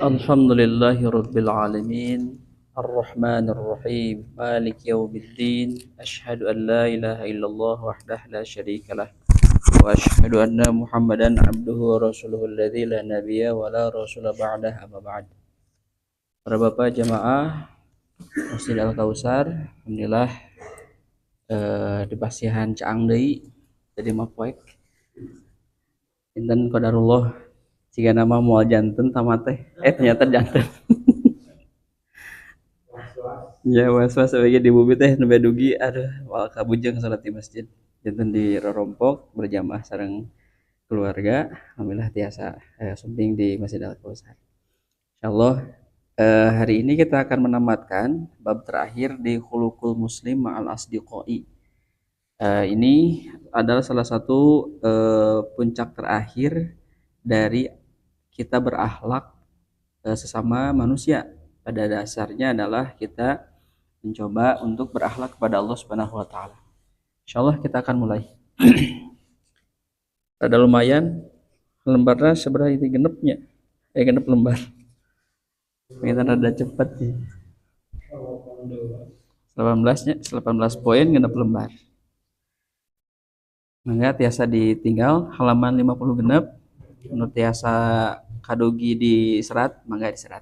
Alhamdulillahi Rabbil Alamin Ar-Rahmanir Rahim Malik Yawmiddin Ashhadu an la ilaha illallah wahdah la syarikalah Wa ashhadu anna Muhammadan abduhu wa rasuluhu alladzi la nabiyya wa la rasula ba'dah amma ba'd. Para bapak jamaah Masjid Al-Kausar, alhamdulillah di Pasihan Caang deui jadi mapoek. Dinten qadarullah jika nama moal janten tamat teh ternyata janten. Ya was-was sebagai di bumi teh nembe dugi aduh wal kabujeng salat di masjid. Janten di rorompok berjamaah sareng keluarga. Alhamdulillah tiasa sumping di Masjid Al-Kausar. Insyaallah hari ini kita akan menamatkan bab terakhir di khuluqul muslim ma'al asdiqai. Ini adalah salah satu puncak terakhir dari kita berakhlak sesama manusia. Pada dasarnya adalah kita mencoba untuk berakhlak kepada Allah Subhanahu wa taala. Insyaallah kita akan mulai. Ada lumayan lembarnya seberapa itu genepnya. Genep lembar. Kita rada cepat sih. 18-nya 18 poin genep lembar. Mangga tiasa ditinggal halaman 50 genep. Nu tiasa kadogi di serat, mangga diserat.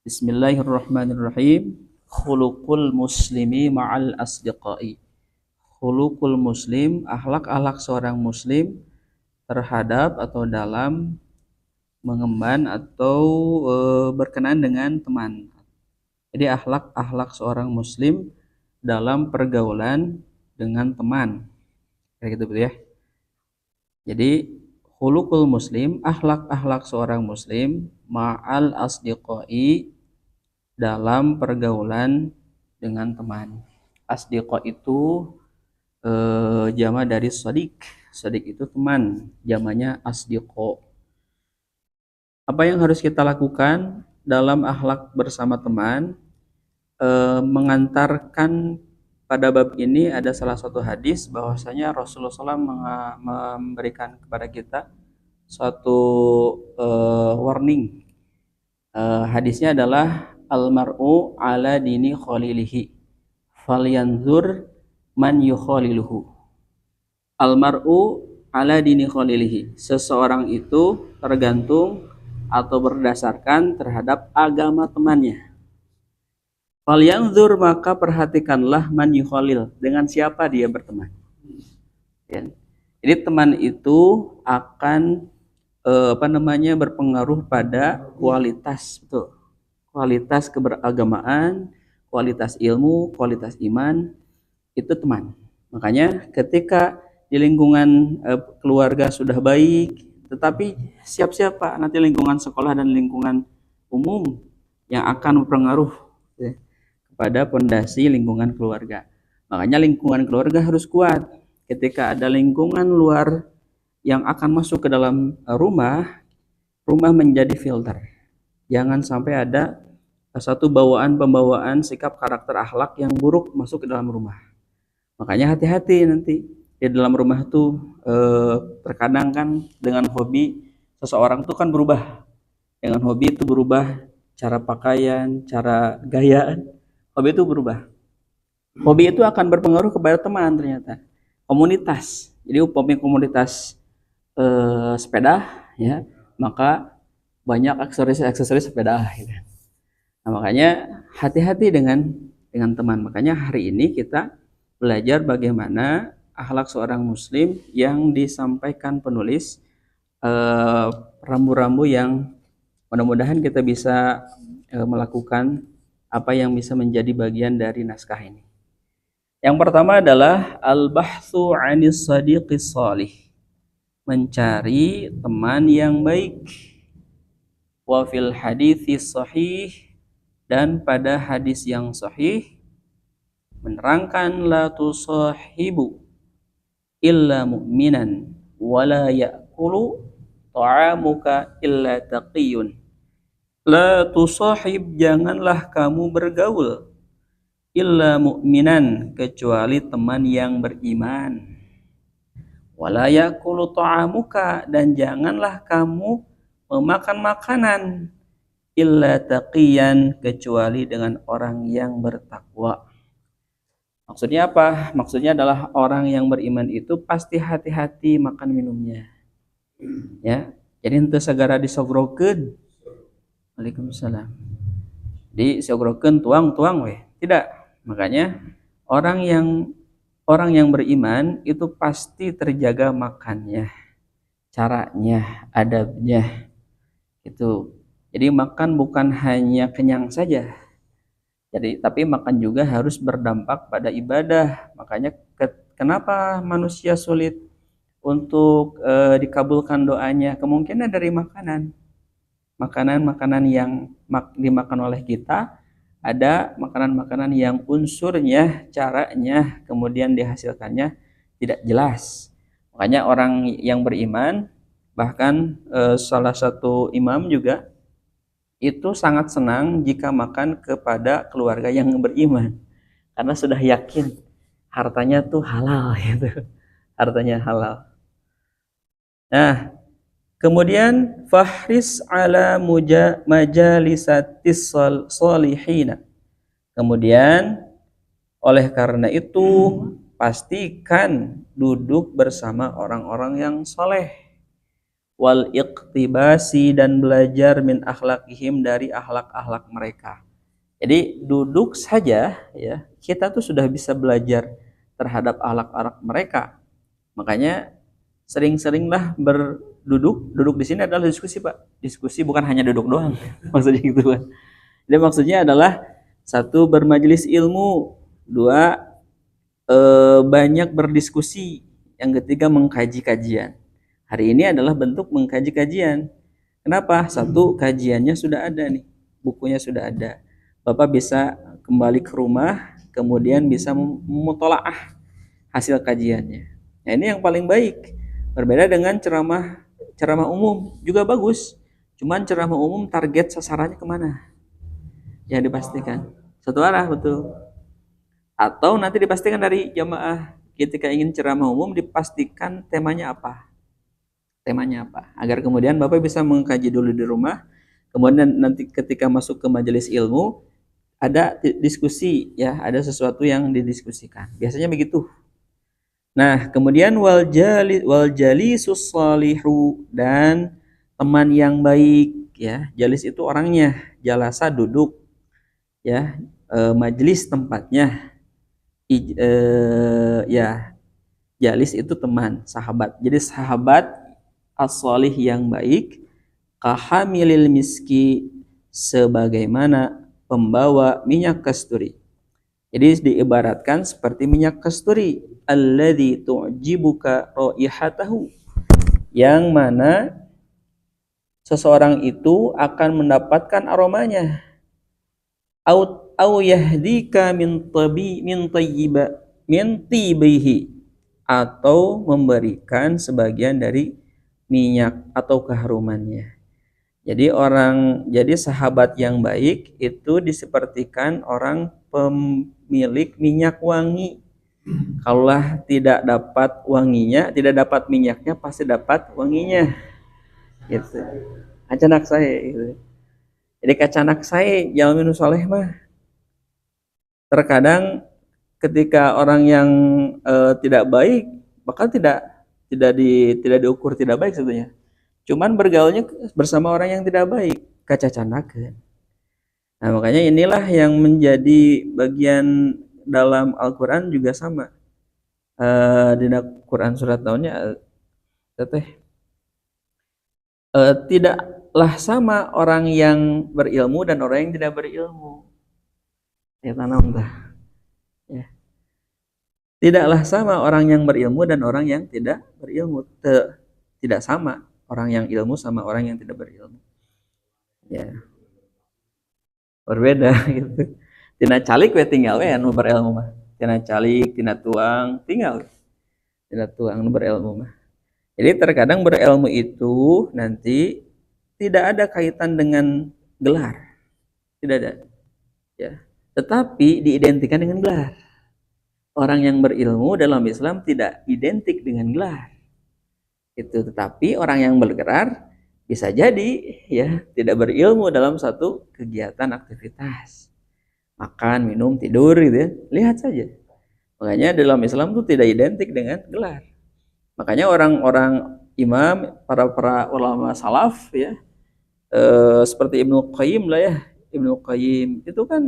Bismillahirrahmanirrahim. Khuluqul muslimi ma'al asdiqai. Khuluqul muslim, akhlak seorang muslim terhadap atau dalam mengemban atau berkenan dengan teman. Jadi akhlak seorang muslim dalam pergaulan dengan teman. Kayak gitu ya. Jadi khuluqul muslim, akhlak seorang muslim ma'al asdiqai, dalam pergaulan dengan teman. Asdiqa itu jama dari shadiq. Shadiq itu teman, jamanya asdiqo. Apa yang harus kita lakukan dalam akhlak bersama teman? Mengantarkan pada bab ini ada salah satu hadis bahwasanya Rasulullah SAW memberikan kepada kita suatu warning. Hadisnya adalah almar'u ala dini khalilihi falyanzur man yukhaliluhu. Almar'u ala dini khalilihi, seseorang itu tergantung atau berdasarkan terhadap agama temannya. Falyanzur, maka perhatikanlah man yukhalil, dengan siapa dia berteman. Ya. Jadi teman itu akan berpengaruh pada kualitas, betul. Kualitas keberagamaan, kualitas ilmu, kualitas iman, itu teman. Makanya ketika di lingkungan keluarga sudah baik, tetapi siap-siap Pak, nanti lingkungan sekolah dan lingkungan umum yang akan berpengaruh ya, kepada pondasi lingkungan keluarga. Makanya lingkungan keluarga harus kuat. Ketika ada lingkungan luar yang akan masuk ke dalam rumah menjadi filter. Jangan sampai ada satu pembawaan sikap karakter akhlak yang buruk masuk ke dalam rumah. Makanya hati-hati nanti di dalam rumah tuh terkadang kan dengan hobi seseorang tuh kan berubah. Dengan hobi itu berubah cara pakaian, cara gaya. Hobi itu berubah. Hobi itu akan berpengaruh kepada teman ternyata. Komunitas. Jadi umpamanya komunitas sepeda ya, maka banyak aksesoris sepeda gitu. Nah, makanya hati-hati dengan teman. Makanya hari ini kita belajar bagaimana akhlak seorang muslim yang disampaikan penulis, rambu-rambu yang mudah-mudahan kita bisa melakukan apa yang bisa menjadi bagian dari naskah ini. Yang pertama adalah al-bahthu 'anis sadiqis shalih, mencari teman yang baik. Wa fil haditsis sahih, dan pada hadis yang sahih menerangkan la tusahibu illa mu'minan wa la ya'kulu ta'amuka illa taqiyun. La tusahib, janganlah kamu bergaul, illa mu'minan, kecuali teman yang beriman. Wa la ya'kulu ta'amuka, dan janganlah kamu memakan makanan illa taqiyan, kecuali dengan orang yang bertakwa. Maksudnya apa? Maksudnya adalah orang yang beriman itu pasti hati-hati makan minumnya. Ya. Jadi henteu sagara disogrokeun. Waalaikumsalam. Disogrokeun tuang-tuang we. Tidak. Makanya orang yang beriman itu pasti terjaga makannya, caranya, adabnya. Itu. Jadi makan bukan hanya kenyang saja. Jadi tapi makan juga harus berdampak pada ibadah. Makanya kenapa manusia sulit untuk dikabulkan doanya? Kemungkinan dari makanan. Makanan-makanan yang dimakan oleh kita, ada makanan-makanan yang unsurnya, caranya, kemudian dihasilkannya tidak jelas. Makanya orang yang beriman, bahkan salah satu imam juga itu sangat senang jika makan kepada keluarga yang beriman, karena sudah yakin hartanya tuh halal gitu. Hartanya halal. Nah, kemudian fahris ala majalisatis solihina. Kemudian oleh karena itu pastikan duduk bersama orang-orang yang soleh, wal iqtibasi, dan belajar min akhlakihim, dari akhlak-akhlak mereka. Jadi duduk saja ya, kita tuh sudah bisa belajar terhadap akhlak-akhlak mereka. Makanya sering-seringlah duduk di sini adalah diskusi, Pak. Diskusi bukan hanya duduk doang. Maksudnya gitu, Pak. Jadi maksudnya adalah satu, bermajelis ilmu, dua, banyak berdiskusi, yang ketiga mengkaji kajian. Hari ini adalah bentuk mengkaji kajian. Kenapa? Satu, kajiannya sudah ada nih, bukunya sudah ada. Bapak bisa kembali ke rumah, kemudian bisa memutolaah hasil kajiannya. Nah, ini yang paling baik. Berbeda dengan ceramah umum, juga bagus. Cuman ceramah umum target sasarannya kemana? Ya dipastikan satu arah, betul. Atau nanti dipastikan dari jamaah, ketika ingin ceramah umum dipastikan temanya apa, agar kemudian Bapak bisa mengkaji dulu di rumah, kemudian nanti ketika masuk ke majelis ilmu ada diskusi ya, ada sesuatu yang didiskusikan, biasanya begitu. Nah, kemudian wal jalisus salihu, dan teman yang baik ya. Jalis itu orangnya, jalasa duduk ya, majelis tempatnya. Ya, jalis itu teman, sahabat. Jadi sahabat as-salih yang baik, kahamilil miski, sebagaimana pembawa minyak kasturi. Jadi diibaratkan seperti minyak kasturi, alladzi tu'jibuka raihatahu, yang mana seseorang itu akan mendapatkan aromanya. Au yahdika min tibihi, atau memberikan sebagian dari minyak atau keharumannya. Jadi sahabat yang baik itu disepertikan orang pemilik minyak wangi. Kalaulah tidak dapat wanginya, tidak dapat minyaknya, pasti dapat wanginya. Gitu. Acanak saya gitu. Jadi kacanak saya jalmi nu soleh mah. Terkadang ketika orang yang tidak baik, bahkan tidak diukur tidak baik sebetulnya. Cuman bergaulnya bersama orang yang tidak baik, kacacanakeun. Nah, makanya inilah yang menjadi bagian dalam Al-Qur'an juga sama. Di Quran surat tahunnya teteh tidaklah sama orang yang berilmu dan orang yang tidak berilmu. Ya tanam dah. Ya. Tidaklah sama orang yang berilmu dan orang yang tidak berilmu. Tidak sama orang yang ilmu sama orang yang tidak berilmu. Ya. Berbeda gitu. Tina calik we tinggal we anu berilmu mah. Tina calik, tina tuang, tinggal. Tina tuang anu berilmu mah. Jadi terkadang berilmu itu nanti tidak ada kaitan dengan gelar. Tidak ada. Ya. Tetapi diidentikan dengan gelar. Orang yang berilmu dalam Islam tidak identik dengan gelar. Itu, tetapi orang yang bergelar bisa jadi ya tidak berilmu dalam satu kegiatan aktivitas, makan, minum, tidur gitu ya. Lihat saja. Makanya dalam Islam tuh tidak identik dengan gelar. Makanya orang-orang imam, para ulama salaf ya, seperti Ibnu Qayyim lah ya. Ibnu Qayyim itu kan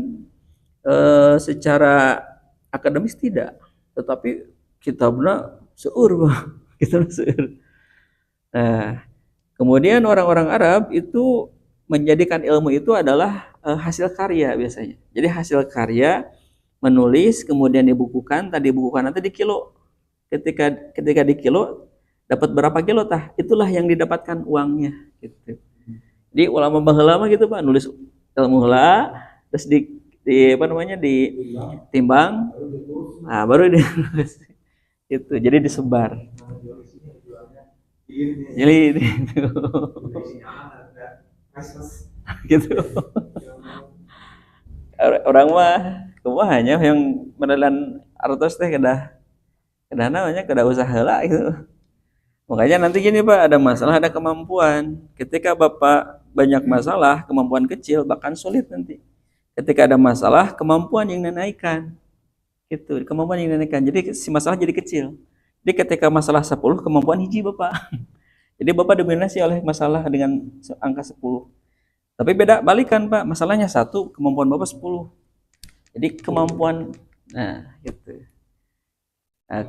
secara akademis tidak, tetapi kitabnya seueur, Bang. Kitabnya seueur. Nah, kemudian orang-orang Arab itu menjadikan ilmu itu adalah hasil karya biasanya. Jadi hasil karya menulis kemudian dibukukan, tadi dibukukan nanti di kilo. Ketika di kilo dapat berapa kilo tah, itulah yang didapatkan uangnya gitu. Jadi ulama baheula mah gitu Pak, nulis ilmu heula terus di apa namanya ditimbang, nah baru di itu jadi disebar. Jadi itu gitu. Orang mah kumaha hanya yang menelan artos teh kedah namanya kedah usaha lah gitu. Makanya nanti gini Pak, ada masalah, ada kemampuan. Ketika Bapak banyak masalah, kemampuan kecil bahkan sulit nanti. Ketika ada masalah, kemampuan yang dinaikkan. Gitu, kemampuan yang dinaikkan. Jadi si masalah jadi kecil. Jadi ketika masalah 10, kemampuan hiji Bapak. Jadi Bapak dominasi oleh masalah dengan angka 10. Tapi beda balikan Pak, masalahnya 1, kemampuan Bapak 10. Jadi kemampuan, nah gitu. Nah,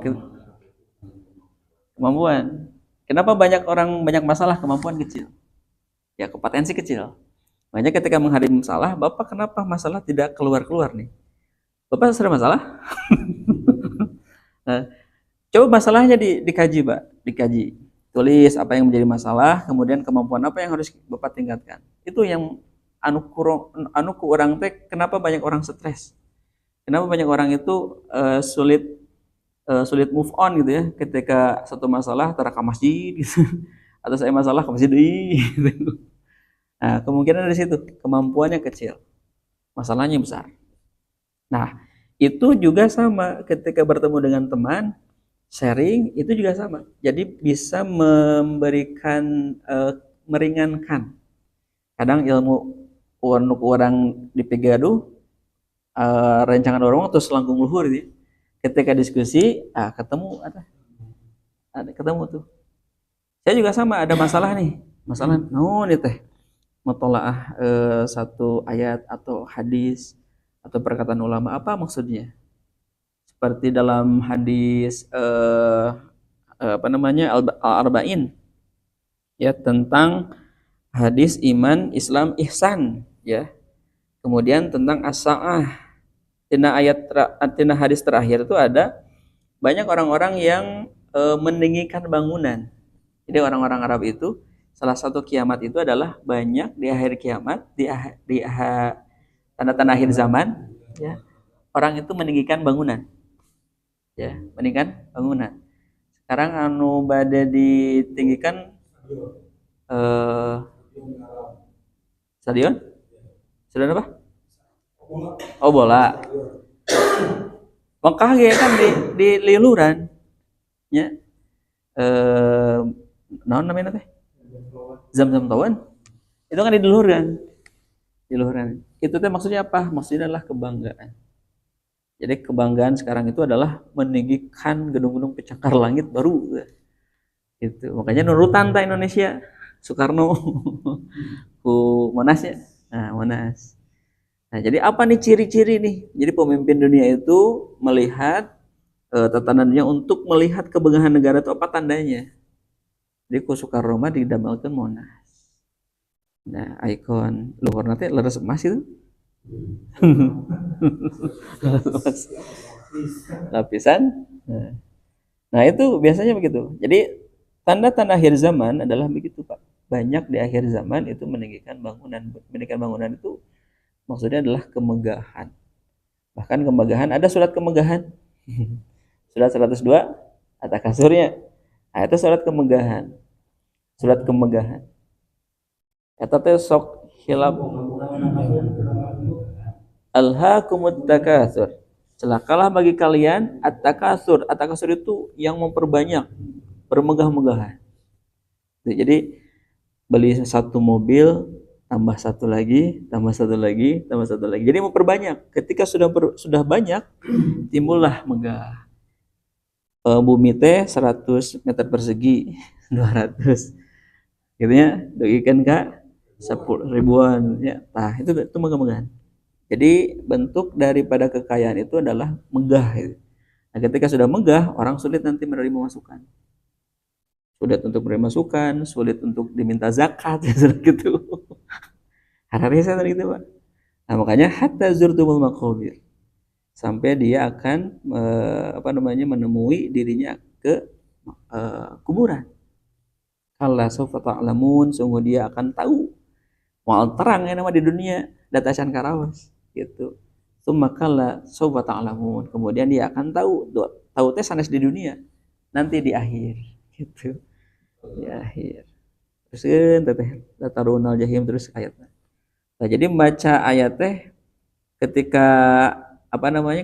kemampuan. Kenapa banyak orang banyak masalah kemampuan kecil? Ya kompetensi kecil. Makanya ketika menghadapi masalah, Bapak kenapa masalah tidak keluar-keluar nih? Bapak sudah masalah? Nah, coba masalahnya dikaji, Pak. Dikaji. Tulis apa yang menjadi masalah, kemudian kemampuan apa yang harus Bapak tingkatkan. Itu yang anu ku orang teh kenapa banyak orang stres? Kenapa banyak orang itu sulit move on gitu ya ketika satu masalah antara ke masjid gitu atau saya masalah ke masjid gitu. Nah, kemungkinan dari situ kemampuannya kecil, masalahnya besar. Nah, itu juga sama ketika bertemu dengan teman, sharing itu juga sama. Jadi bisa memberikan meringankan. Kadang ilmu orang dipegaduh rancangan orang atau selangkung luhur gitu. Ketika diskusi, ketemu ketemu tuh. Saya juga sama ada masalah nih. Masalah nih teh. Mutolaah satu ayat atau hadis atau perkataan ulama apa maksudnya? Seperti dalam hadis apa namanya Al-Arba'in ya tentang hadis iman, Islam, ihsan ya. Kemudian tentang as-sa'ah. Tina hadis terakhir itu ada banyak orang-orang yang meninggikan bangunan. Jadi orang-orang Arab itu salah satu kiamat itu adalah banyak di akhir kiamat di tanda-tanda akhir zaman ya orang itu meninggikan bangunan ya meninggikan bangunan. Sekarang anu bade ditinggikan stadion apa? Oh bola. Mekah ya kan di liluran ya naon namanya teh Zam-Zam Tawan itu kan di luhuran itu teh maksudnya apa? Maksudnya adalah kebanggaan. Jadi kebanggaan sekarang itu adalah meninggikan gedung-gedung pencakar langit baru gitu. Makanya nurutan ta Indonesia Soekarno ku Monas ya. Nah, Monas. Nah, jadi apa nih ciri-ciri nih? Jadi pemimpin dunia itu melihat tatanannya untuk melihat kemegahan negara itu apa tandanya? Jadi ku Soekarno mah didamelkeun Monas. Nah, ikon luhur nanti leres emas itu. Lapisan. Nah, itu biasanya begitu. Jadi tanda-tanda akhir zaman adalah begitu, Pak. Banyak di akhir zaman itu meninggikan bangunan. Meninggikan bangunan itu maksudnya adalah kemegahan. Bahkan kemegahan, ada surat kemegahan. Surat 102, atas kasurnya. Nah, itu surat kemegahan. Surat kemegahan. Eta teh sok hilap. Alhaakumut takatsur. Celakalah bagi kalian at-takatsur. At-takatsur itu yang memperbanyak, bermegah-megahan. Jadi beli satu mobil, tambah satu lagi, tambah satu lagi, tambah satu lagi. Jadi memperbanyak. Ketika sudah banyak, timbullah megah. Bumi teh 100 meter persegi, 200. Gitu ya, bagikan Kak 10 ribuan ya. Nah, itu megah-megahan. Jadi bentuk daripada kekayaan itu adalah megah gitu. Nah, ketika sudah megah, orang sulit nanti menerima masukan. Sulit untuk menerima masukan, sulit untuk diminta zakat gitu. Hararnya saya gitu, Pak. Nah, makanya hatta zurtumul maqabir. Sampai dia akan menemui dirinya ke kuburan. Kalla sawfa ta'lamun, sungguh dia akan tahu. Moal terang ya nama di dunia datasan karawas gitu. Summa kalla sawfa ta'lamun. Kemudian dia akan tahu, tahu teh sanes di dunia, nanti di akhir gitu. Di akhir. Terus teh datarunal jahim terus ayatnya. Nah, jadi membaca ayat teh ketika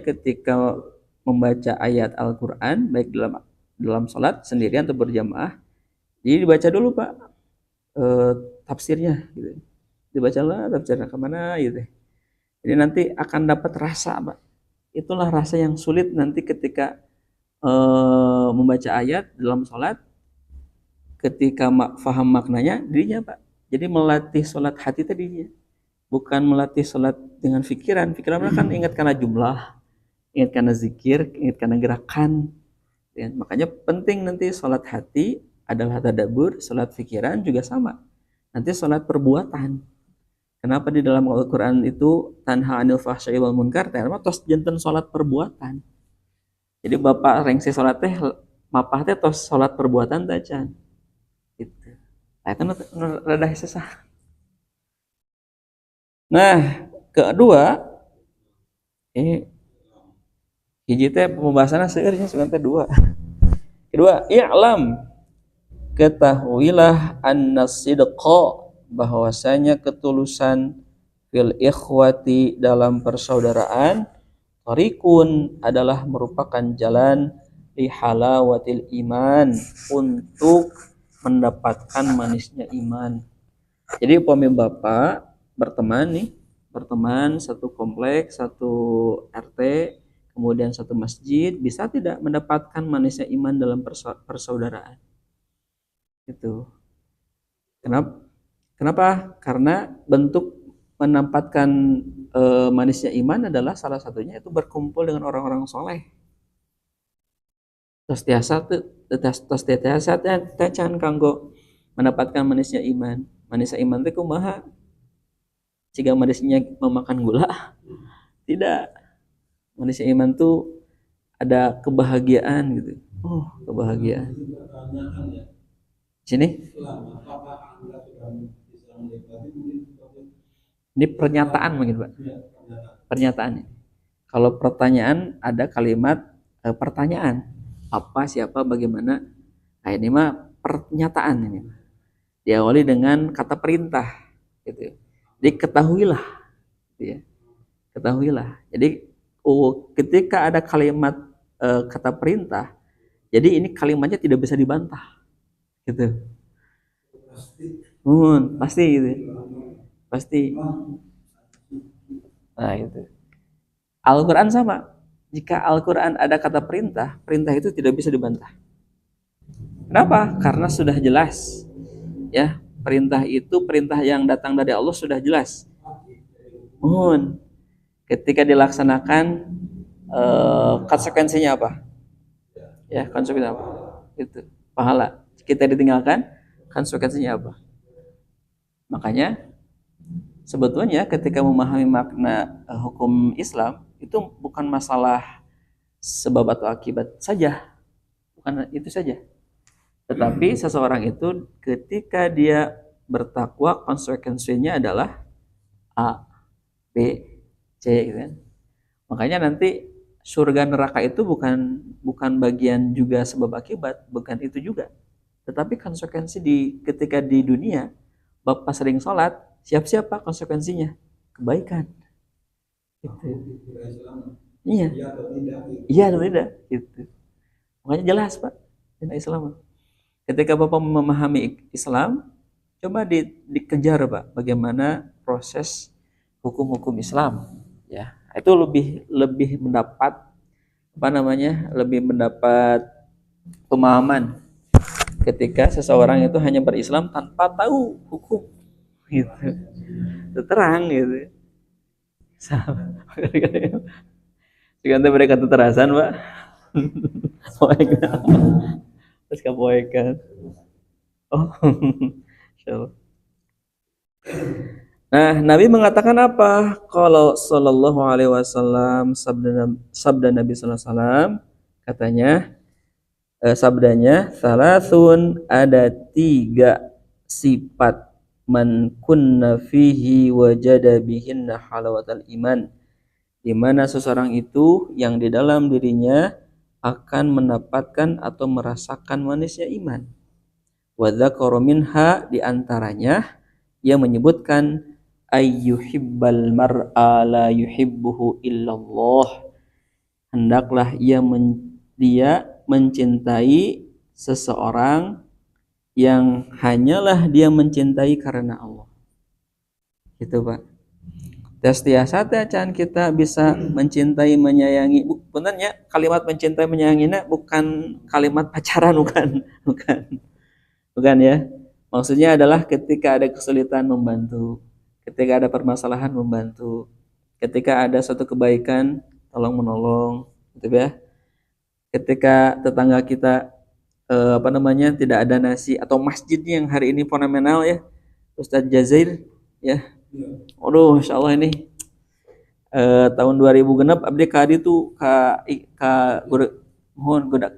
ketika membaca ayat Al-Qur'an baik dalam salat sendirian atau berjamaah, jadi dibaca dulu Pak tafsirnya gitu. Dibacalah tafsirnya kemana gitu. Jadi nanti akan dapat rasa Pak. Itulah rasa yang sulit nanti ketika membaca ayat dalam salat, ketika faham maknanya dirinya Pak. Jadi melatih salat hati tadinya. Bukan melatih sholat dengan pikiran. Pikiran kan ingat karena jumlah, ingat karena zikir, ingat karena gerakan. Ya, makanya penting nanti sholat hati adalah tadabbur, sholat pikiran juga sama. Nanti sholat perbuatan. Kenapa di dalam Al-Quran itu tanha anil fahsya'i wal munkar? Karena tos janten sholat perbuatan. Jadi bapak rengsi sholat teh, mapah teh tos sholat perbuatan teh can. Gitu. Nah itu rada susah. Nah, kedua, ini hiji teh pembahasannya sebenarnya sebenarnya dua. Kedua, i'lam, ketahuilah annasidqa, bahwasanya ketulusan fil ikhwati dalam persaudaraan, tariqun adalah merupakan jalan li halawatil iman, untuk mendapatkan manisnya iman. Jadi upami bapak berteman satu kompleks, satu RT, kemudian satu masjid, bisa tidak mendapatkan manisnya iman dalam persaudaraan? Itu. Kenapa? Kenapa? Karena bentuk menempatkan manisnya iman adalah salah satunya itu berkumpul dengan orang-orang soleh. Tos tiasa tacan kanggo mendapatkan manisnya iman. Manisnya iman itu kumaha? Jika manisnya memakan gula, tidak. Manisnya iman tuh ada kebahagiaan gitu. Oh, kebahagiaan. Sini. Ini pernyataan mungkin Pak. Pernyataan. Kalau pertanyaan ada kalimat pertanyaan. Apa, siapa, bagaimana. Nah ini mah pernyataan ini. Diawali dengan kata perintah. Gitu. Jadi ketahuilah. Gitu ya. Ketahuilah. Jadi ketika ada kalimat kata perintah, jadi ini kalimatnya tidak bisa dibantah, gitu. Pasti gitu, pasti. Nah itu. Al-Quran sama. Jika Al-Quran ada kata perintah, perintah itu tidak bisa dibantah. Kenapa? Karena sudah jelas, ya. Perintah itu perintah yang datang dari Allah sudah jelas. Ketika dilaksanakan konsekuensinya apa? Ya, konsekuensinya apa? Itu pahala. Kita ditinggalkan, konsekuensinya apa? Makanya sebetulnya ketika memahami makna hukum Islam itu bukan masalah sebab atau akibat saja, bukan itu saja. Tetapi seseorang itu ketika dia bertakwa, konsekuensinya adalah A, B, C, gitu kan? Makanya nanti surga neraka itu bukan bagian juga sebab akibat, bukan itu juga. Tetapi konsekuensi ketika di dunia Bapak sering sholat, siap-siap Pak konsekuensinya kebaikan. Gitu. Iya. Iya atau tidak? Gitu. Makanya jelas Pak, Islam. Ketika Bapak memahami Islam, coba dikejar Pak, bagaimana proses hukum-hukum Islam ya. Itu lebih lebih mendapat apa namanya? Lebih mendapat pemahaman ketika seseorang itu hanya berislam tanpa tahu hukum gitu. Terang gitu. Sekarang mereka terterasan Pak. Poekan. Terus kapoekan. Oh. Insyaallah. Nah, Nabi mengatakan apa? Kalau Shallallahu Alaihi Wasallam sabda Nabi Sallallahu Alaihi Wasallam katanya sabdanya salasun, ada 3 sifat man kunna fihi wajada bihinna halawatal iman, di mana seseorang itu yang di dalam dirinya akan mendapatkan atau merasakan manisnya iman. Wa dzakara minha, di antaranya ia menyebutkan ayyuhibbal mar'a la yuhibbuhu illallah, hendaklah dia mencintai seseorang yang hanyalah dia mencintai karena Allah. Gitu Pak. Tiasa can kita bisa mencintai menyayangi. Benernya kalimat mencintai menyayanginya bukan kalimat pacaran, bukan ya. Maksudnya adalah ketika ada kesulitan membantu, ketika ada permasalahan membantu, ketika ada suatu kebaikan tolong menolong, gitu ya. Ketika tetangga kita tidak ada nasi, atau masjidnya yang hari ini fenomenal ya, Ustadz Jazair ya. Waduh, insya Allah ini tahun 2000 genep abdi kadi tuh ka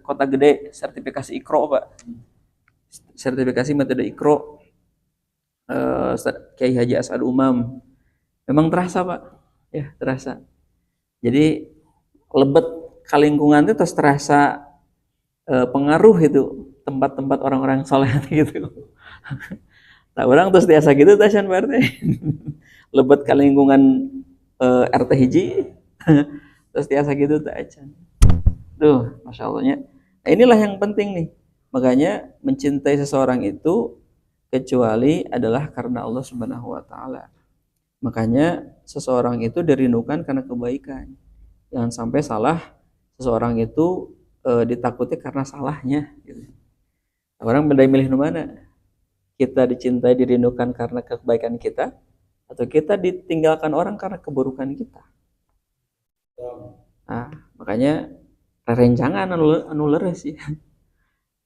kota gede sertifikasi Iqra Pak. Sertifikasi metode Iqra Kiai Haji As'ad Umam. Memang terasa Pak. Ya, terasa. Jadi lebet ke lingkungan itu terus terasa pengaruh itu tempat-tempat orang-orang soleh gitu. Nah, orang terus biasa gitu tasan Pak RT. Lebet ke lingkungan RT hiji terus biasa gitu tasan. Tuh, Masya Allahnya. Nah, inilah yang penting nih. Makanya mencintai seseorang itu kecuali adalah karena Allah Subhanahu wa taala. Makanya seseorang itu dirindukan karena kebaikan. Jangan sampai salah seseorang itu ditakuti karena salahnya gitu. Orang beda milih mana? Kita dicintai dirindukan karena kebaikan kita, atau kita ditinggalkan orang karena keburukan kita. Nah, makanya rencangan anu leres sih.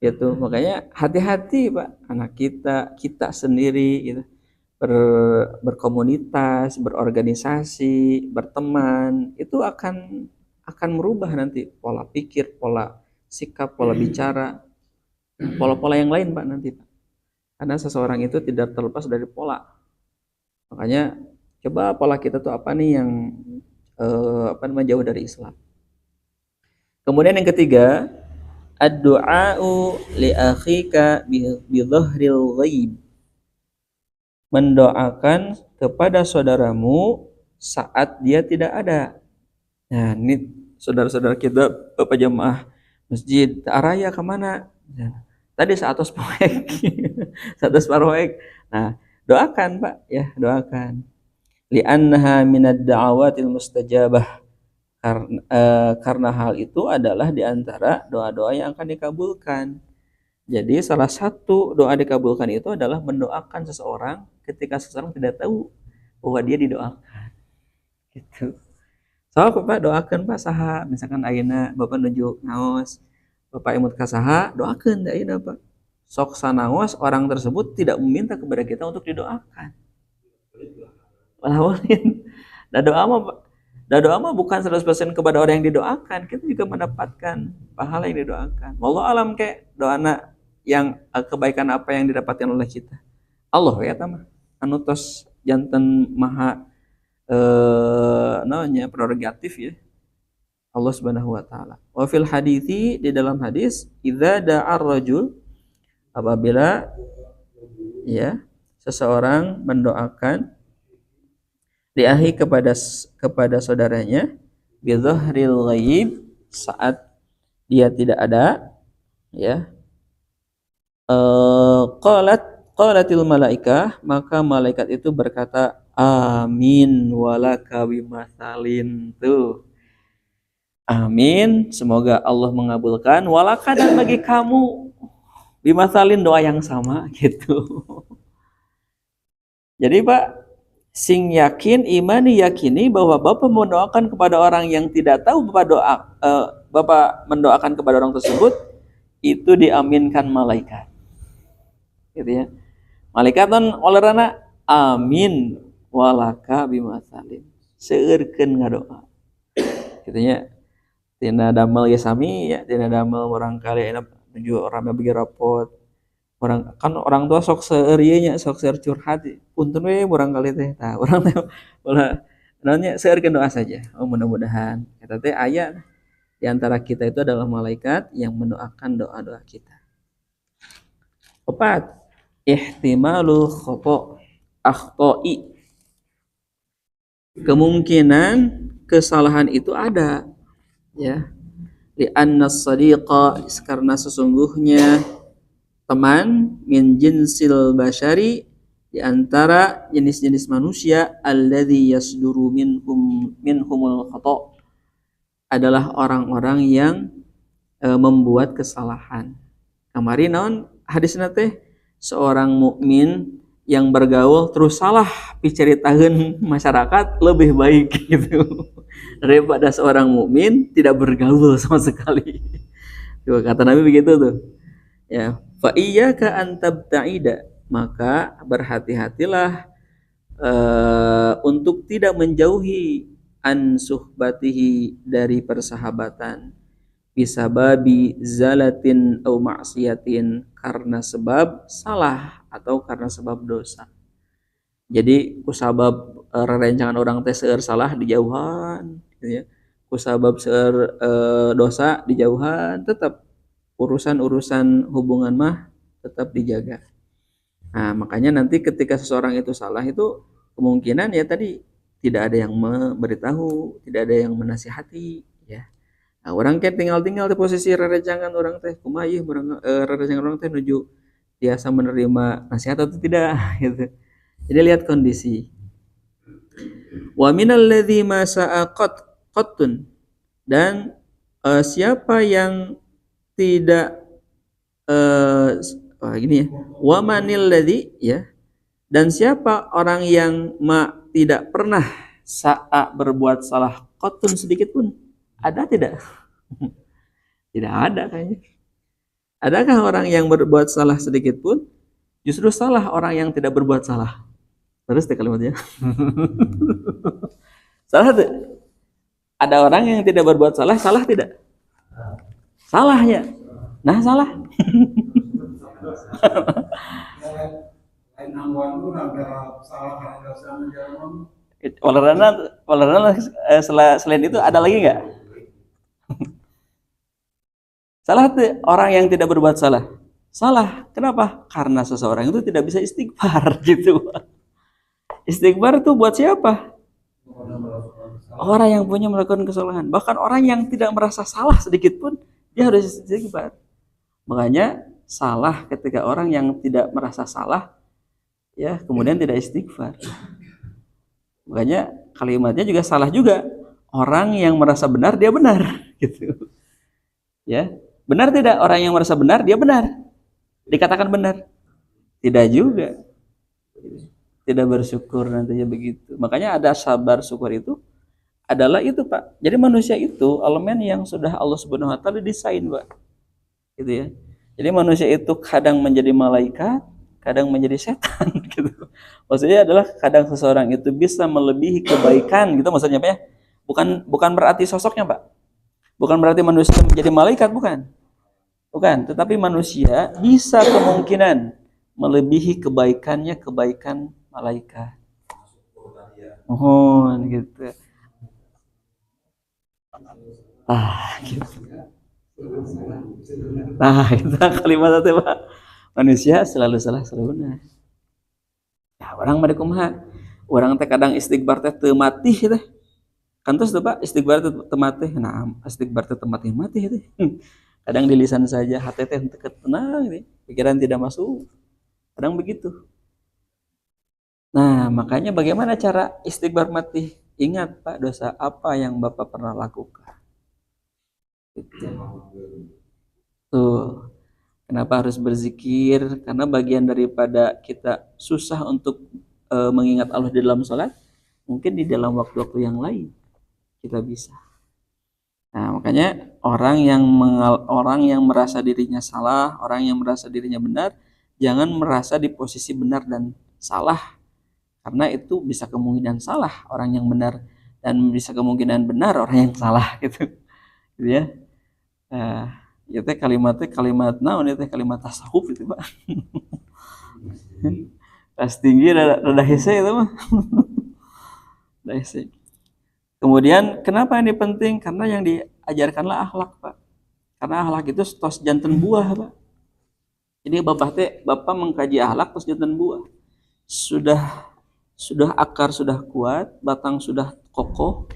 Gitu. Makanya hati-hati Pak, anak kita sendiri gitu. Berkomunitas, berorganisasi, berteman, itu akan merubah nanti pola pikir, pola sikap, pola bicara, pola-pola yang lain Pak nanti Pak. Karena seseorang itu tidak terlepas dari pola. Makanya coba pola kita tuh apa nih yang jauh dari Islam. Kemudian yang ketiga, ad-du'a'u li akhika bi dhahril ghaib. Mendoakan kepada saudaramu saat dia tidak ada. Nah, ini saudara-saudara kita Bapak jemaah masjid araya kemana? Nah, tadi saat poek. Saat poek. Nah, doakan Pak ya, doakan. Li'annaha minad da'awatil mustajabah. Karena hal itu adalah di antara doa-doa yang akan dikabulkan. Jadi salah satu doa dikabulkan itu adalah mendoakan seseorang ketika seseorang tidak tahu bahwa dia didoakan. Gitu. So, Bapak doakan Pak saha, misalkan ayeuna Bapak nuju ngaos, Bapak imut ka saha, doakan da ayeuna Pak. Sok sanaos orang tersebut tidak meminta kepada kita untuk didoakan. Walawalin. Doa mah bukan 100% kepada orang yang didoakan, kita juga mendapatkan pahala yang didoakan. Wallahu alam kayak doana yang kebaikan apa yang didapatkan oleh kita. Allah ya tama anu tos janten maha prerogatif ya. Allah Subhanahu wa taala. Wa fil hadithi, di dalam hadis, idza da'ar rajul, apabila ya seseorang mendoakan diahi kepada saudaranya bi dhahril ghaib, saat dia tidak ada ya, qalat Qalatil malaikah, maka malaikat itu berkata, amin walaka bimatsalin. Tuh. Amin, semoga Allah mengabulkan walaka dan bagi kamu bimatsalin doa yang sama gitu. Jadi Pak, sing yakin imani yakini bahwa Bapak mendoakan kepada orang yang tidak tahu Bapak mendoakan kepada orang tersebut itu diaminkan malaikat. Gitu ya. Malaikat kan olerana amin walaka bimatsalin. Seueurkeun ngadoa. Gitu nya. Tina damel ya sami ya, tina damel orang kali enak menuju rame bagi rapot. Orang kan orang tua sok seueur ieu nya, sok seueur curhat. Punten we urang kali teh. Tah, urang teh ulah naonnya seueurkeun doa saja. Oh, mudah-mudahan eta teh aya di antara kita itu adalah malaikat yang mendoakan doa-doa kita. 4. Ihtimalu akhta'i. Kemungkinan kesalahan itu ada, ya. Li anna as-sadiqa, karena sesungguhnya teman min jinsil basyari, di antara jenis-jenis manusia, alladzi yasduru minhumul khata', adalah orang-orang yang membuat kesalahan. Kemarin naon hadisna teh, seorang mukmin yang bergaul terus salah piceritakeun masyarakat lebih baik gitu daripada seorang mukmin tidak bergaul sama sekali. Tuh, kata Nabi begitu tuh. Ya, fa iyyaka an tabta'ida, maka berhati-hatilah untuk tidak menjauhi an suhbatihi, dari persahabatan, bisa babi zalatin au maksiatin, karena sebab salah atau karena sebab dosa. Jadi kusabab rerencangan orang teh seueur salah dijauhan gitu ya. Kusabab seueur dosa dijauhan, tetap urusan-urusan hubungan mah tetap dijaga. Nah, makanya nanti ketika seseorang itu salah itu kemungkinan ya tadi tidak ada yang memberitahu, tidak ada yang menasihati ya. Nah, orang kayak tinggal-tinggal di posisi rerencangan orang teh kumaha ieu rerencangan orang teh nuju biasa menerima nasihat atau tidak gitu. Jadi lihat kondisi. Wa minal ladzi ma qattun, dan siapa yang tidak gini ya. Wa manil ladzi, ya. Dan siapa orang yang tidak pernah sa'a berbuat salah qattun sedikit pun? Ada tidak? Tidak ada kayaknya. Adakah orang yang berbuat salah sedikit pun? Justru salah orang yang tidak berbuat salah. Terus deh kalimatnya. Salah tuh. Ada orang yang tidak berbuat salah, salah tidak? Salah ya. Nah, salah. Walarana selain itu ada lagi nggak? Salah tuh orang yang tidak berbuat salah. Salah. Kenapa? Karena seseorang itu tidak bisa istighfar gitu. Istighfar itu buat siapa? Orang yang punya melakukan kesalahan. Bahkan orang yang tidak merasa salah sedikit pun dia harus istighfar. Makanya salah ketika orang yang tidak merasa salah ya kemudian tidak istighfar. Makanya kalimatnya juga salah juga. Orang yang merasa benar dia benar gitu. Ya. Benar tidak orang yang merasa benar dia benar? Dikatakan benar? Tidak juga. Tidak bersyukur nantinya begitu. Makanya ada sabar syukur itu adalah itu Pak. Jadi manusia itu elemen yang sudah Allah Subhanahu wa taala desain Pak. Gitu ya. Jadi manusia itu kadang menjadi malaikat, kadang menjadi setan gitu. Maksudnya adalah kadang seseorang itu bisa melebihi kebaikan gitu maksudnya Pak ya. Bukan berarti sosoknya Pak. Bukan berarti manusia menjadi malaikat, bukan. Bukan, tetapi manusia bisa kemungkinan melebihi kebaikannya kebaikan malaikat. Mohon gitu. Gitu. Itu kalimat itu Pak. Manusia selalu salah, selalu benar. Ya, orang mah kumaha? Orang teh kadang istighfar teh teu mati teh. Kan terus tuh Pak, istighfar teh teu mati. Nah, istighfar teh teu mati teh. Kadang di lisan saja, hati teh tenang nih, pikiran tidak masuk. Kadang begitu. Nah, makanya bagaimana cara istighfar mati? Ingat Pak, dosa apa yang Bapak pernah lakukan? Gitu. Tuh, kenapa harus berzikir? Karena bagian daripada kita susah untuk mengingat Allah di dalam sholat, mungkin di dalam waktu-waktu yang lain kita bisa. Nah, makanya orang yang merasa dirinya salah, orang yang merasa dirinya benar, jangan merasa di posisi benar dan salah, karena itu bisa kemungkinan salah orang yang benar dan bisa kemungkinan benar orang yang salah gitu, gitu ya. Itu kalimat naon itu kalimat tasawuf itu Pak. Tas tinggi rada hese itu mah. Rada hese. Kemudian kenapa ini penting? Karena yang diajarkanlah akhlak Pak. Karena akhlak itu tos janten buah Pak. Jadi bapak mengkaji akhlak tos janten buah. Sudah akar sudah kuat, batang sudah kokoh,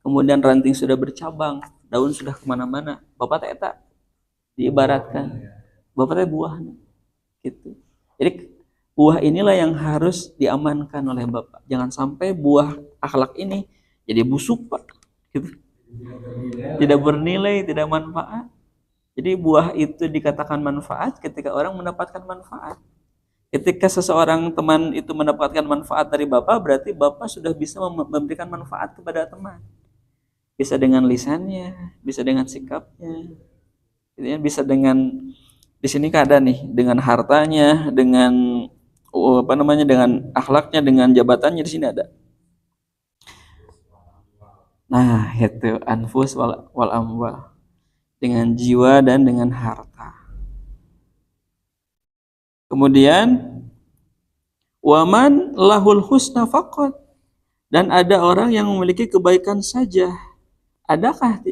kemudian ranting sudah bercabang, daun sudah kemana-mana. Bapak teh eta diibaratkan, bapak teh buah gitu. Jadi buah inilah yang harus diamankan oleh bapak. Jangan sampai buah akhlak ini jadi busuk Pak, gitu. Tidak bernilai, tidak manfaat. Jadi buah itu dikatakan manfaat ketika orang mendapatkan manfaat. Ketika seseorang teman itu mendapatkan manfaat dari bapak, berarti bapak sudah bisa memberikan manfaat kepada teman. Bisa dengan lisannya, bisa dengan sikapnya, bisa dengan di sini ada nih dengan hartanya, dengan dengan akhlaknya, dengan jabatannya di sini ada. Nah, itu anfus wal amwal, dengan jiwa dan dengan harta. Kemudian waman lahul husna faqat, dan ada orang yang memiliki kebaikan saja. Adakah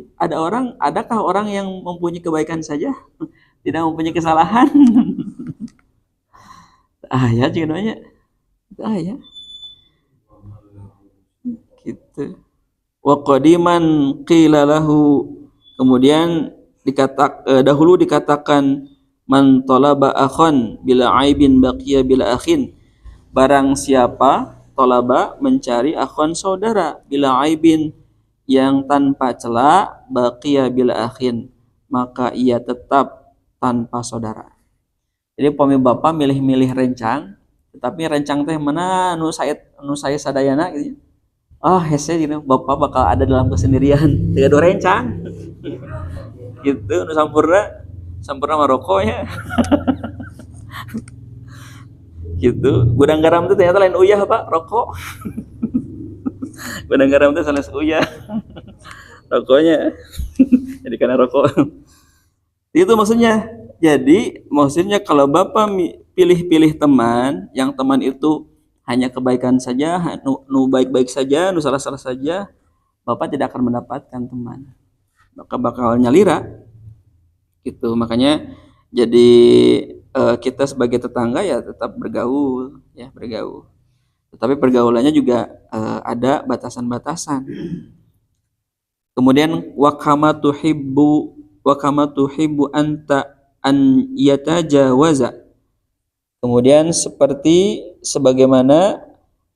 orang yang mempunyai kebaikan saja, tidak mempunyai kesalahan? Ya juga nanya. Ya. Gitu. Wa qadiman qila lahu, kemudian dahulu dikatakan man talaba akhan bila aibin baqiya bila akhin, barang siapa talaba mencari akhon saudara bila aibin yang tanpa cela baqiya bila akhin, maka ia tetap tanpa saudara. Jadi pami bapak milih-milih rencang, tetapi rencang teh mana nu saya sadayana gitu. Hese gitu, bapak bakal ada dalam kesendirian. Tiga dua rencang. Gitu, nu sampurna marokoknya. Gitu. Gudang garam itu ternyata lain uyah Pak, rokok. Gudang garam itu salah uyah. Rokoknya. Jadi karena rokok. Itu maksudnya. Jadi maksudnya kalau bapak pilih-pilih teman, yang teman itu hanya kebaikan saja, nu baik-baik saja, nu salah-salah saja, bapak tidak akan mendapatkan teman. Maka bakal nyalira. Gitu. Makanya jadi kita sebagai tetangga ya tetap bergaul. Tetapi pergaulannya juga ada batasan-batasan. Kemudian wa kama tuhibbu anta an yatajawaza. Kemudian sebagaimana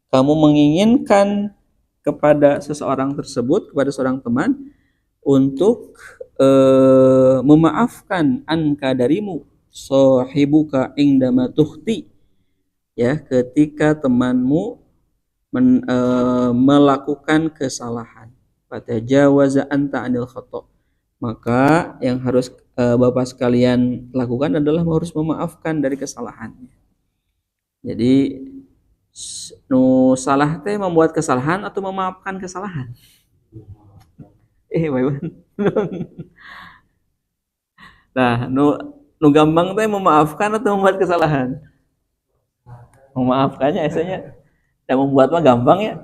kamu menginginkan kepada seseorang tersebut, kepada seorang teman, untuk memaafkan anka darimu, sahibuka indama tuhti, ya, ketika temanmu melakukan kesalahan. Fatajawaza anta anil khata', maka yang harus bapak sekalian lakukan adalah harus memaafkan dari kesalahannya. Jadi nu salah teh membuat kesalahan atau memaafkan kesalahan? Nah, nu gampang teh memaafkan atau membuat kesalahan? Memaafkannya esanya. Dan membuat mah gampang ya.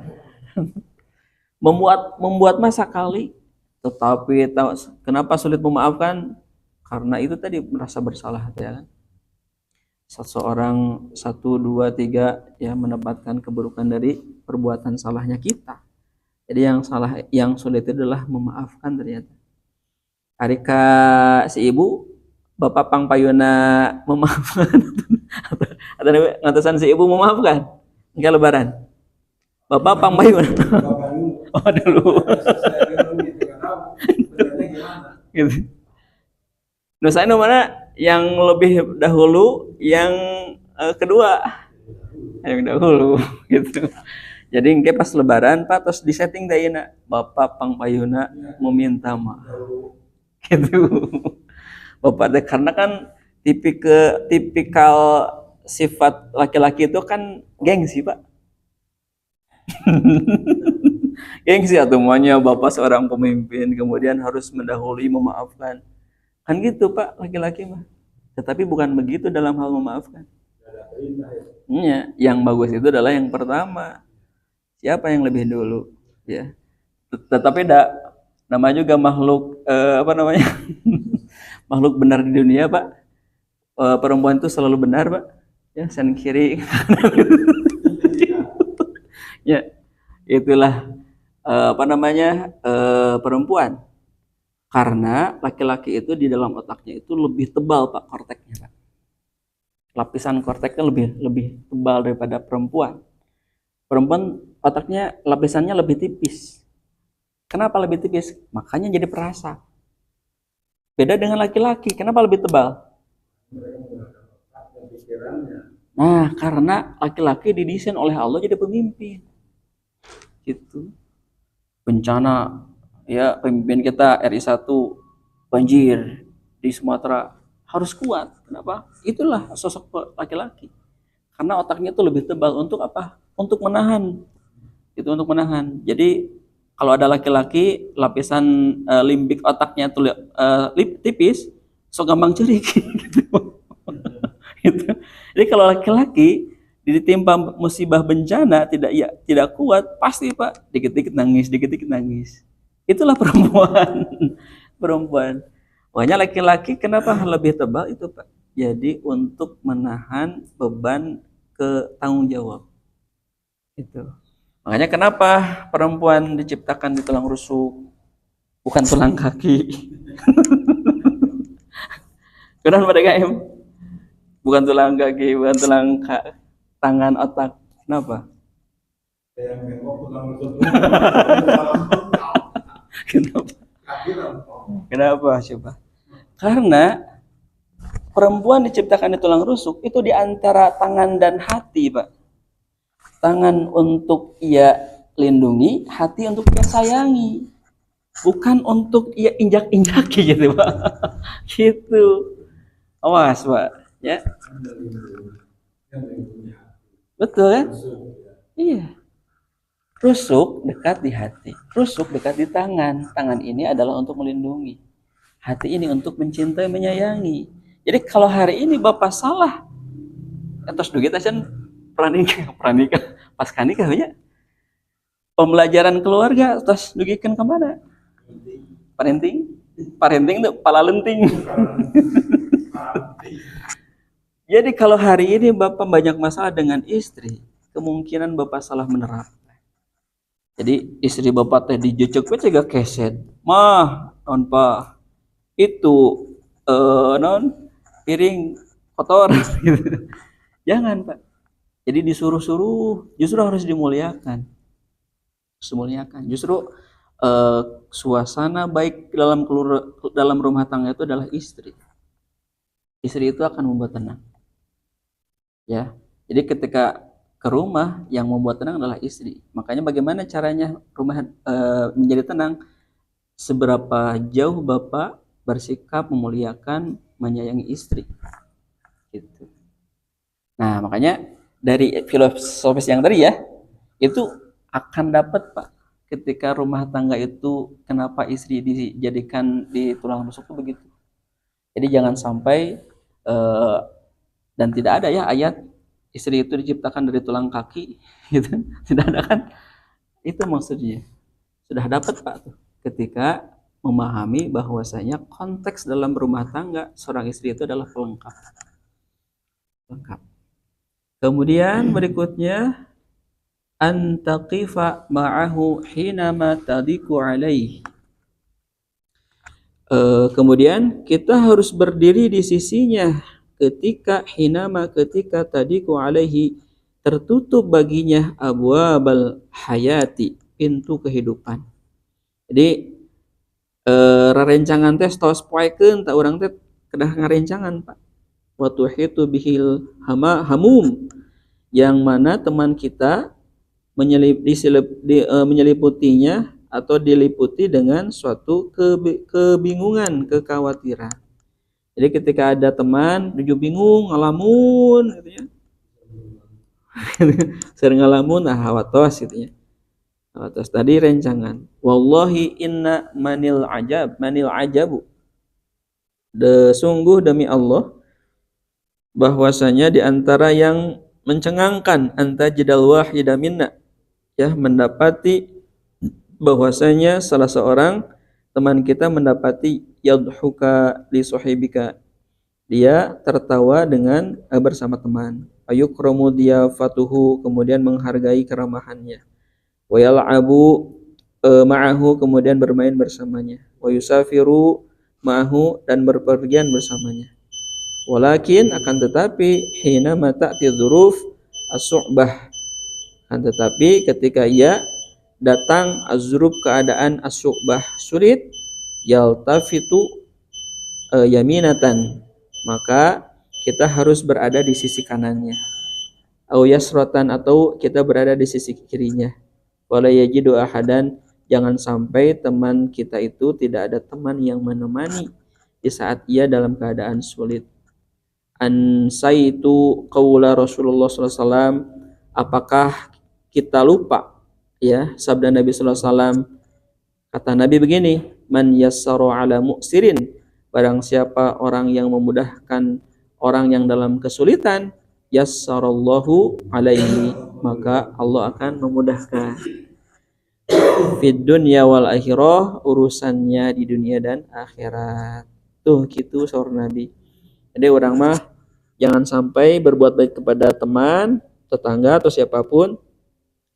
membuat mah sekali, tetapi kenapa sulit memaafkan? Karena itu tadi merasa bersalah ya kan. Seseorang 1, 2, 3 ya mendapatkan keburukan dari perbuatan salahnya kita. Jadi yang sulit itu adalah memaafkan ternyata. Arika si ibu bapak pangpayuna memaafkan Atau ngatasan si ibu memaafkan engke lebaran. Bapak pangbayun. Oh dulu. Gitu. Nusa nu mana yang lebih dahulu, yang kedua yang dahulu gitu. Jadi engke pas lebaran Pak terus disetting da ieu Bapak pangpayuna meminta maaf. Gitu. Bapak teh karena kan tipikal sifat laki-laki itu kan gengsi, Pak. Gengsi atau maunya Bapak seorang pemimpin kemudian harus mendahului memaafkan. Kan gitu, Pak, laki-laki mah. Tetapi bukan begitu dalam hal memaafkan. Iya, yang bagus itu adalah yang pertama. Siapa yang lebih dulu, ya. Tetapi nama juga makhluk apa namanya? Makhluk benar di dunia, Pak. Perempuan itu selalu benar, Pak. Ya, sen kiri. Ya, itulah apa namanya? Perempuan. Karena laki-laki itu di dalam otaknya itu lebih tebal, Pak, korteknya, Pak. Lapisan korteknya lebih tebal daripada perempuan. Perempuan otaknya lapisannya lebih tipis. Kenapa lebih tipis? Makanya jadi perasa. Beda dengan laki-laki. Kenapa lebih tebal? Nah, karena laki-laki didesain oleh Allah jadi pemimpin. Gitu. Bencana, ya pemimpin kita RI1 banjir di Sumatera harus kuat. Kenapa? Itulah sosok laki-laki. Karena otaknya itu lebih tebal untuk apa? Untuk menahan. Itu untuk menahan. Jadi kalau ada laki-laki lapisan limbik otaknya tuh tipis, so gampang cerik gitu. Gitu. Jadi kalau laki-laki ditimpa musibah bencana tidak kuat, pasti Pak dikit-dikit nangis, dikit-dikit nangis. Itulah perempuan. Perempuan. Makanya laki-laki kenapa lebih tebal itu, Pak? Jadi untuk menahan beban ke tanggung jawab. Itu. Makanya kenapa perempuan diciptakan di tulang rusuk, bukan tulang kaki. Kenapa pada KM? Bukan tulang kaki, bukan tulang tangan, otak. Kenapa? Kenapa? Kenapa coba? Karena perempuan diciptakan di tulang rusuk itu di antara tangan dan hati, Pak. Tangan untuk ia lindungi, hati untuk ia sayangi. Bukan untuk ia injak-injaki gitu, Pak. Gitu. Awas, Pak. Ya. Betul kan? Iya. Rusuk dekat di hati. Rusuk dekat di tangan. Tangan ini adalah untuk melindungi. Hati ini untuk mencintai, menyayangi. Jadi kalau hari ini Bapak salah, terus kita kan pranikah pas kanikah ya. Pembelajaran keluarga terus dugikan kemana? Parenting tuh pala lenting. Jadi kalau hari ini Bapak banyak masalah dengan istri, kemungkinan Bapak salah menerapkan. Jadi istri Bapak teh dijejek we cega keset. Mah, non pa. Itu non piring kotor gitu. Jangan, Pak. Jadi disuruh-suruh, justru harus dimuliakan. Justru suasana baik dalam rumah tangga itu adalah istri. Istri itu akan membuat tenang. Ya. Jadi ketika ke rumah yang membuat tenang adalah istri. Makanya bagaimana caranya rumah menjadi tenang? Seberapa jauh Bapak bersikap memuliakan, menyayangi istri. Gitu. Nah, makanya dari filosofis yang tadi ya, itu akan dapat Pak ketika rumah tangga itu kenapa istri dijadikan di tulang rusuk itu begitu. Jadi jangan sampai dan tidak ada ya ayat istri itu diciptakan dari tulang kaki gitu. Tidak ada kan? Itu maksudnya. Sudah dapat Pak tuh ketika memahami bahwasanya konteks dalam rumah tangga seorang istri itu adalah pelengkap. Lengkap. Kemudian berikutnya antaqifa ma'ahu hinama tadiku alaih. Kemudian kita harus berdiri di sisinya ketika tadiku alaihi tertutup baginya abwabal hayati, pintu kehidupan. Jadi rerencangan teh tos poekeun ta urang teh kedah ngarencangan Pak. Wa tuhitu bihil hamum, yang mana teman kita menyeliputinya atau diliputi dengan suatu kebingungan, kekhawatiran. Jadi ketika ada teman nuju bingung, ngalamun gitu ya. Sering ngalamun hawatos gitu ya. Hawatos tadi rencangan. Wallahi inna manil ajabu. Sungguh demi Allah bahwasanya di antara yang mencengangkan anta jidal wahida minna, ya, mendapati bahwasanya salah seorang teman kita mendapati yadhuka li sahibika, dia tertawa dengan bersama teman, ayukromu dia fatuhu, kemudian menghargai keramahannya, wa yal'abu ma'ahu, kemudian bermain bersamanya, wa yusafiru ma'ahu, dan berpergian bersamanya. Walakin akan tetapi hina mata dzuruf as-su'bah, akan tetapi ketika ia datang azrub, keadaan as-su'bah sulit, yaltafitu yaminatan, maka kita harus berada di sisi kanannya, au yasrotan, atau kita berada di sisi kirinya, wala yajidu ahadan, jangan sampai teman kita itu tidak ada teman yang menemani di saat ia dalam keadaan sulit. Ansaitu qaula Rasulullah SAW, apakah kita lupa ya sabda Nabi SAW? Kata Nabi begini, man yassara ala mu'sirin, barang siapa orang yang memudahkan orang yang dalam kesulitan, yassarallahu alaihi, maka Allah akan memudahkan fid dunya wal akhirah, urusannya di dunia dan akhirat. Tuh gitu saur Nabi. Jadi orang mah jangan sampai berbuat baik kepada teman, tetangga, atau siapapun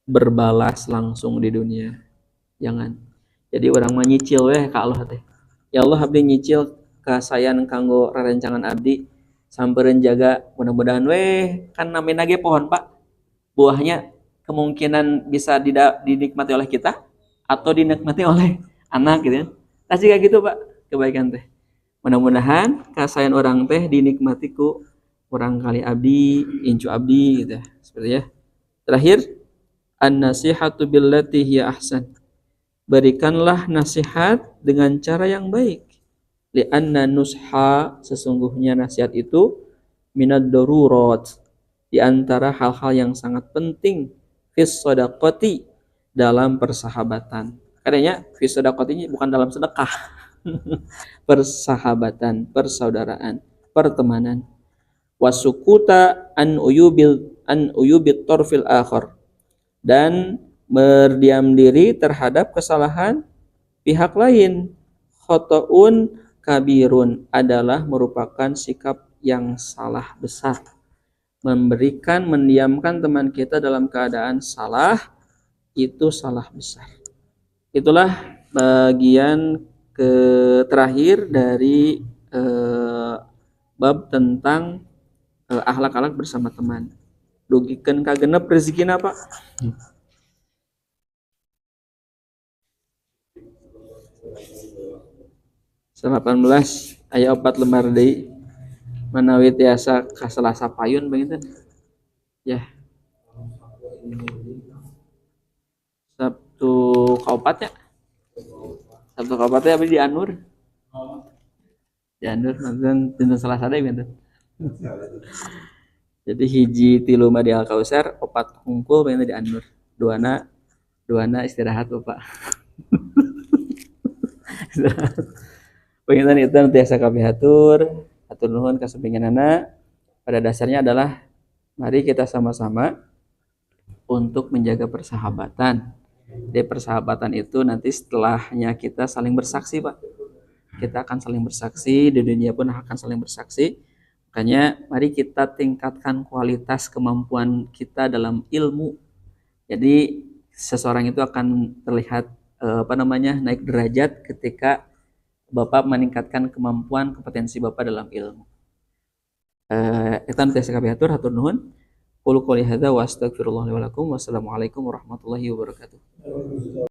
berbalas langsung di dunia. Jangan. Jadi orang mah nyicil weh ka Allah teh. Ya Allah, abdi nyicil kasayan kanggo rerencangan abdi, sampereun jaga, mudah-mudahan weh, kan namina ge pohon Pak. Buahnya kemungkinan bisa dinikmati oleh kita atau dinikmati oleh anak gitu kan. Nah, jika gitu Pak, kebaikan teh. Mudah-mudahan kasayan orang teh dinikmati ku orang kali abdi, incu abdi gitu ya. Seperti ya. Terakhir, an-nasihatu billati hiya ahsan. Berikanlah nasihat dengan cara yang baik. Li'anna nusha, sesungguhnya nasihat itu minad darurat, di antara hal-hal yang sangat penting, fis sadaqati, dalam persahabatan. Katanya fis sadaqati ini bukan dalam sedekah. Persahabatan, persaudaraan, pertemanan. Wasukuta an uyubit torfil akhar, dan berdiam diri terhadap kesalahan pihak lain. Khotoun kabirun, adalah merupakan sikap yang salah besar. Mendiamkan teman kita dalam keadaan salah, itu salah besar. Itulah bagian terakhir dari bab tentang akhlak-akhlak bersama teman. Dugikeun kagenep rezekina Pak. 18 aya 4 lembar deui manawi tiasa ka Selasa payun begitu ya. Sabtu kaopat ya. Sabtu kaopat ya di Anur. Di Anur nanti dina Selasa deui begitu. Jadi hiji tilu di Al Kausar, 4 hungkul begitu di Anur. Duana istirahat Bapak. Pengintan itu tiasa kami atur nuhun kasepinginana. Pada dasarnya adalah mari kita sama-sama untuk menjaga persahabatan. Di persahabatan itu nanti setelahnya kita saling bersaksi Pak. Kita akan saling bersaksi, di dunia pun akan saling bersaksi. Makanya mari kita tingkatkan kualitas kemampuan kita dalam ilmu. Jadi seseorang itu akan terlihat naik derajat ketika Bapak meningkatkan kemampuan kompetensi Bapak dalam ilmu. Eta nu tiasa kami atur, hatur nuhun. Qul qouli hadza wa astaghfirullah li wa lakum. Wassalamualaikum warahmatullahi wabarakatuh.